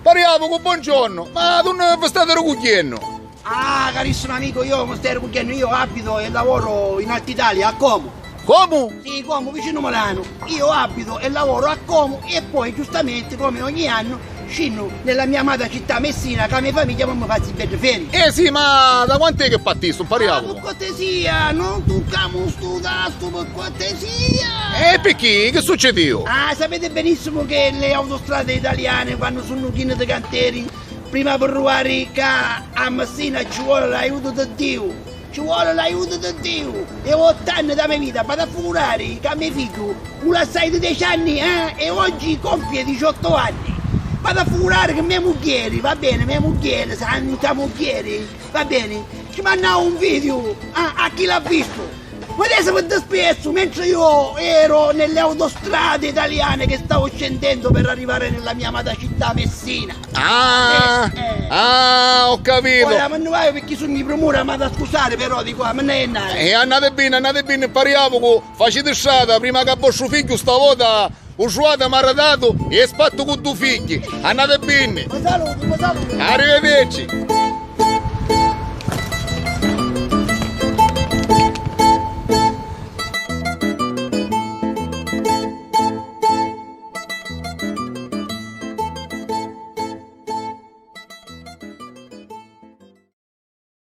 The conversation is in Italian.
Pariapoco, buongiorno. Ma tu non vi state ricogliendo? Ah, carissimo amico, io mi stai ricogliendo, io abito e lavoro in Alta Italia, a Como. Come? Sì, Como, vicino Milano. Io abito e lavoro a Como e poi giustamente, come ogni anno, scendo nella mia amata città Messina, che la mia famiglia mi fa il viaggio ferie. Sì, ma da quant'è che partito, Per Pariapoco? cortesia, non toccamo sto tasto, per cortesia. Perché? Che succedeva? Ah, sapete benissimo che le autostrade italiane vanno su nuchine di cantieri. Prima per arrivare a Messina ci vuole l'aiuto di Dio. Ci vuole l'aiuto di Dio. E 8 anni da mia vita, vado a figurare che a mio figlio, una sai di 10 anni, e oggi compie 18 anni. Vado a figurare che mia moglie, va bene, mia moglie, santa moglie, va bene, ci mandava un video a chi l'ha visto. Ma adesso per spesso, mentre io ero nelle autostrade italiane che stavo scendendo per arrivare nella mia amata città Messina. Ho capito. Ora, ma non vai perché sono mi promura, ma da scusare però di qua, ma non è nada. Andate bene, Pariapoco, facete strada, prima che vostro figlio stavolta usate mi ha dato e spatto con tuo figlio. Andate bene. Ma saluto. Arrivederci.